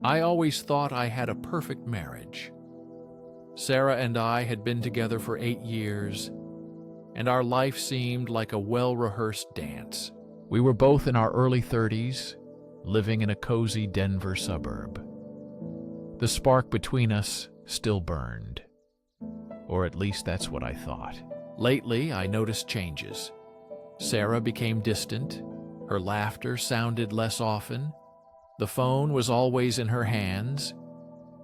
I always thought I had a perfect marriage. Sarah and I had been together for 8 years, and our life seemed like a well-rehearsed dance. We were both in our early 30s, living in a cozy Denver suburb. The spark between us still burned, or at least that's what I thought. Lately, I noticed changes. Sarah became distant, her laughter sounded less often, the phone was always in her hands,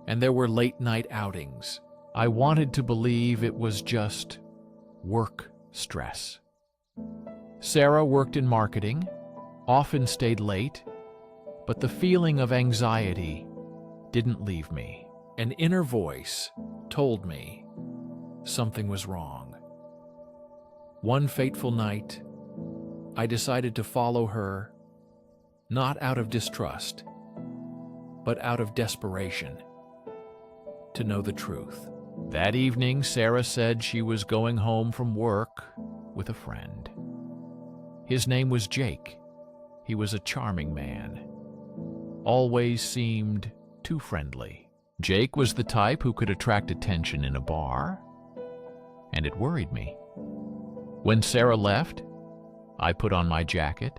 and there were late-night outings. I wanted to believe it was just work stress. Sarah worked in marketing, often stayed late, but the feeling of anxiety didn't leave me. An inner voice told me something was wrong. One fateful night, I decided to follow her, not out of distrust, but out of desperation, to know the truth. That evening, Sarah said she was going home from work with a friend. His name was Jake. He was a charming man. Always seemed too friendly. Jake was the type who could attract attention in a bar, and it worried me. When Sarah left, I put on my jacket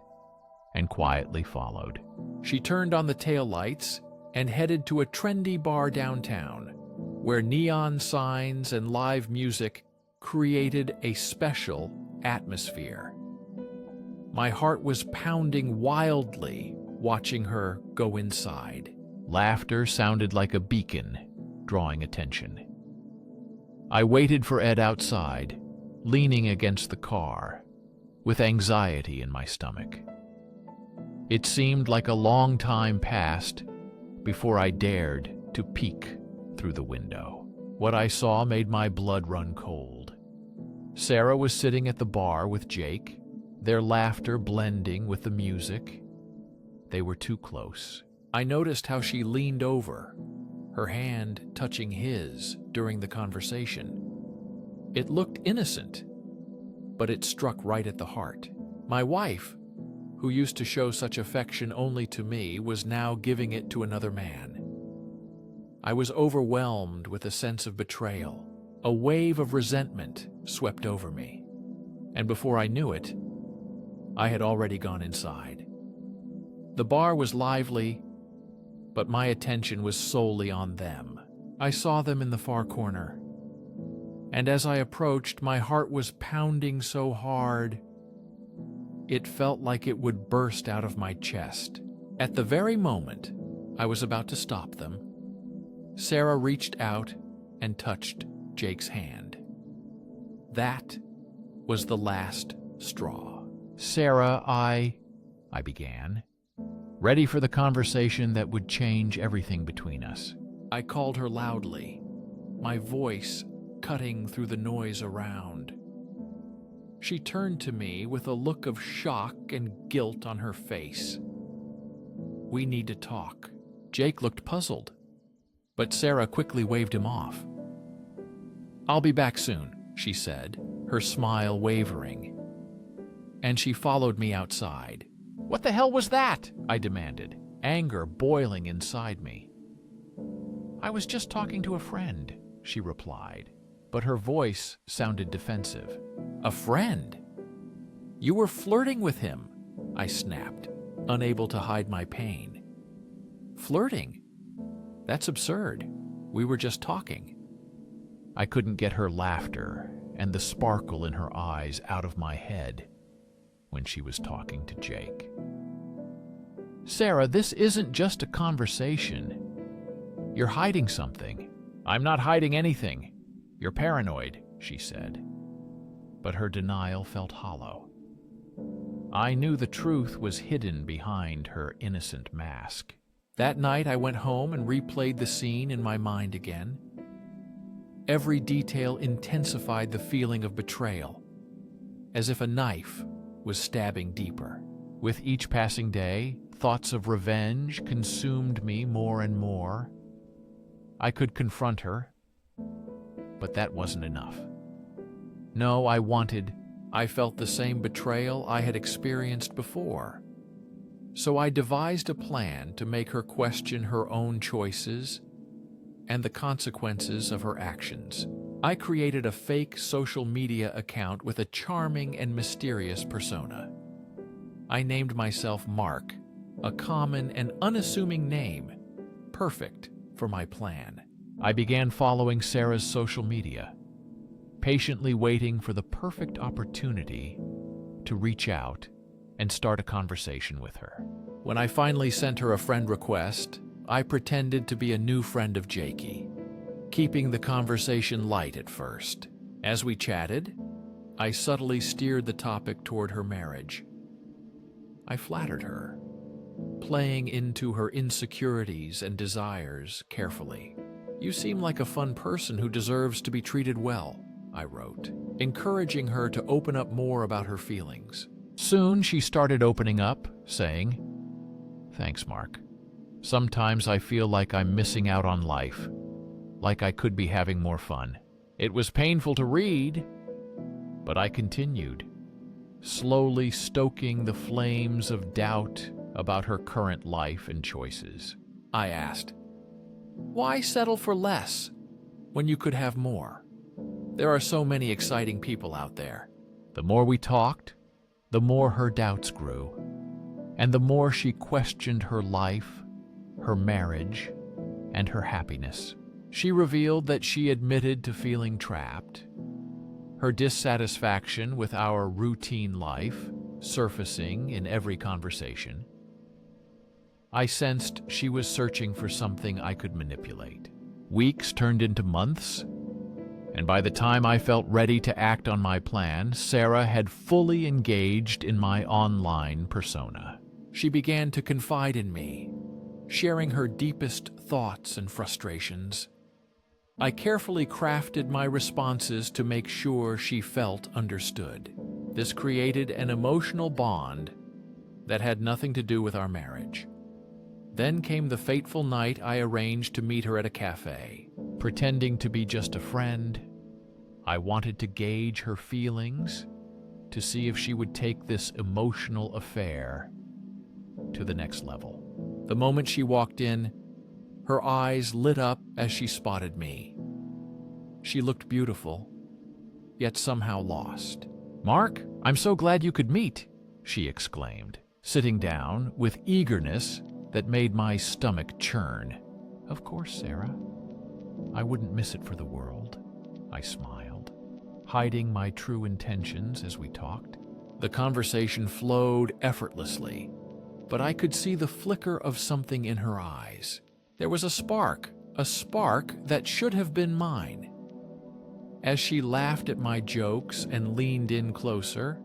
and quietly followed. She turned on the taillights and headed to a trendy bar downtown, where neon signs and live music created a special atmosphere. My heart was pounding wildly watching her go inside. Laughter sounded like a beacon, drawing attention. I waited for Ed outside, leaning against the car, with anxiety in my stomach. It seemed like a long time passed before I dared to peek through the window. What I saw made my blood run cold. Sarah was sitting at the bar with Jake, their laughter blending with the music. They were too close. I noticed how she leaned over, her hand touching his during the conversation. It looked innocent, but it struck right at the heart. My wife, who used to show such affection only to me, was now giving it to another man. I was overwhelmed with a sense of betrayal. A wave of resentment swept over me, and before I knew it, I had already gone inside. The bar was lively, but my attention was solely on them. I saw them in the far corner, and as I approached, my heart was pounding so hard, it felt like it would burst out of my chest. At the very moment I was about to stop them, Sarah reached out and touched Jake's hand. That was the last straw. Sarah, I began, ready for the conversation that would change everything between us. I called her loudly, my voice cutting through the noise around. She turned to me with a look of shock and guilt on her face. We need to talk. Jake looked puzzled, but Sarah quickly waved him off. I'll be back soon, she said, her smile wavering, and she followed me outside. What the hell was that? I demanded, anger boiling inside me. I was just talking to a friend, she replied, but her voice sounded defensive. A friend? You were flirting with him, I snapped, unable to hide my pain. Flirting? That's absurd. We were just talking. I couldn't get her laughter and the sparkle in her eyes out of my head when she was talking to Jake. Sarah, this isn't just a conversation. You're hiding something. I'm not hiding anything. You're paranoid, she said. But her denial felt hollow. I knew the truth was hidden behind her innocent mask. That night I went home and replayed the scene in my mind again. Every detail intensified the feeling of betrayal, as if a knife was stabbing deeper. With each passing day, thoughts of revenge consumed me more and more. I could confront her, but that wasn't enough. No, I felt the same betrayal I had experienced before. So I devised a plan to make her question her own choices and the consequences of her actions. I created a fake social media account with a charming and mysterious persona. I named myself Mark, a common and unassuming name, perfect for my plan. I began following Sarah's social media, patiently waiting for the perfect opportunity to reach out and start a conversation with her. When I finally sent her a friend request, I pretended to be a new friend of Jakey, keeping the conversation light at first. As we chatted, I subtly steered the topic toward her marriage. I flattered her, playing into her insecurities and desires carefully. "You seem like a fun person who deserves to be treated well," I wrote, encouraging her to open up more about her feelings. Soon she started opening up, saying, "Thanks, Mark. Sometimes I feel like I'm missing out on life, like I could be having more fun." It was painful to read, but I continued, slowly stoking the flames of doubt about her current life and choices. I asked, "Why settle for less when you could have more? There are so many exciting people out there." The more we talked, the more her doubts grew, and the more she questioned her life, her marriage, and her happiness. She revealed that she admitted to feeling trapped, her dissatisfaction with our routine life surfacing in every conversation. I sensed she was searching for something I could manipulate. Weeks turned into months, and by the time I felt ready to act on my plan, Sarah had fully engaged in my online persona. She began to confide in me, sharing her deepest thoughts and frustrations. I carefully crafted my responses to make sure she felt understood. This created an emotional bond that had nothing to do with our marriage. Then came the fateful night I arranged to meet her at a cafe. Pretending to be just a friend, I wanted to gauge her feelings, to see if she would take this emotional affair to the next level. The moment she walked in, her eyes lit up as she spotted me. She looked beautiful, yet somehow lost. "Mark, I'm so glad you could meet," she exclaimed, sitting down with eagerness that made my stomach churn. "Of course, Sarah. I wouldn't miss it for the world," I smiled, hiding my true intentions as we talked. The conversation flowed effortlessly, but I could see the flicker of something in her eyes. There was a spark that should have been mine. As she laughed at my jokes and leaned in closer,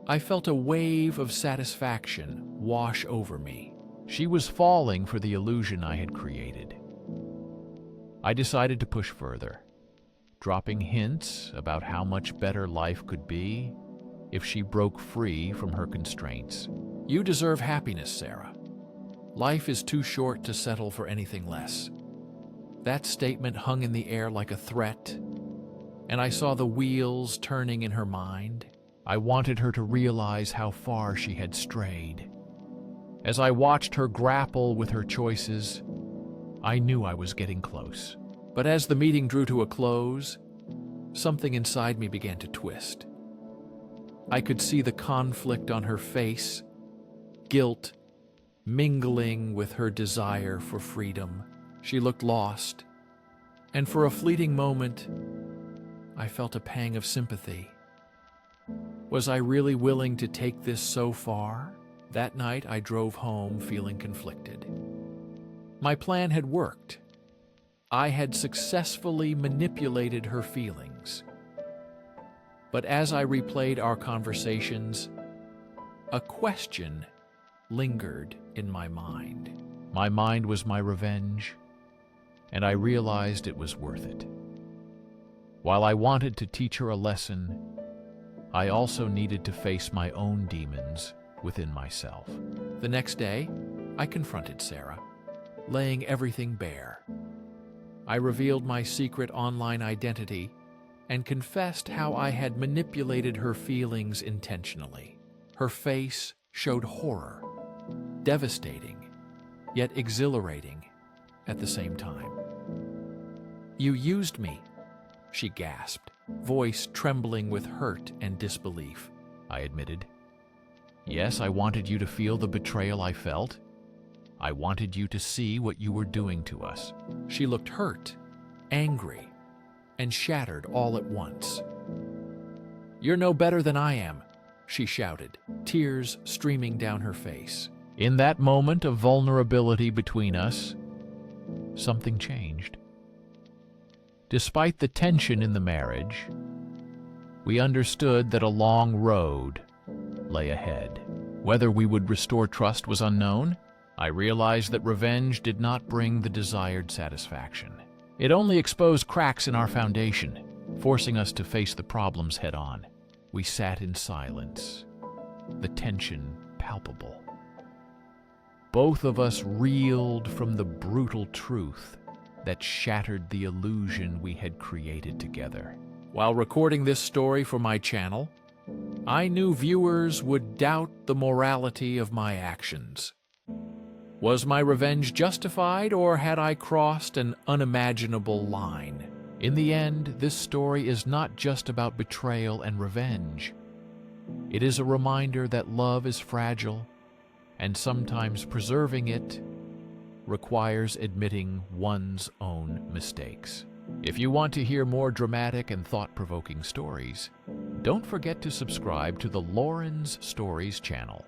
I felt a wave of satisfaction wash over me. She was falling for the illusion I had created. I decided to push further, dropping hints about how much better life could be if she broke free from her constraints. "You deserve happiness, Sarah. Life is too short to settle for anything less." That statement hung in the air like a threat, and I saw the wheels turning in her mind. I wanted her to realize how far she had strayed. As I watched her grapple with her choices, I knew I was getting close. But as the meeting drew to a close, something inside me began to twist. I could see the conflict on her face, guilt mingling with her desire for freedom. She looked lost, and for a fleeting moment, I felt a pang of sympathy. Was I really willing to take this so far? That night, I drove home feeling conflicted. My plan had worked. I had successfully manipulated her feelings. But as I replayed our conversations, a question lingered in my mind. My mind was my revenge, and I realized it was worth it. While I wanted to teach her a lesson, I also needed to face my own demons within myself. The next day, I confronted Sarah, laying everything bare. I revealed my secret online identity and confessed how I had manipulated her feelings intentionally. Her face showed horror, devastating, yet exhilarating at the same time. "You used me," she gasped, voice trembling with hurt and disbelief. I admitted. "Yes, I wanted you to feel the betrayal I felt. I wanted you to see what you were doing to us." She looked hurt, angry, and shattered all at once. "You're no better than I am," she shouted, tears streaming down her face. In that moment of vulnerability between us, something changed. Despite the tension in the marriage, we understood that a long road lay ahead. Whether we would restore trust was unknown. I realized that revenge did not bring the desired satisfaction. It only exposed cracks in our foundation, forcing us to face the problems head-on. We sat in silence, the tension palpable. Both of us reeled from the brutal truth that shattered the illusion we had created together. While recording this story for my channel, I knew viewers would doubt the morality of my actions. Was my revenge justified, or had I crossed an unimaginable line? In the end, this story is not just about betrayal and revenge. It is a reminder that love is fragile, and sometimes preserving it requires admitting one's own mistakes. If you want to hear more dramatic and thought-provoking stories, don't forget to subscribe to the Lauren's Stories channel.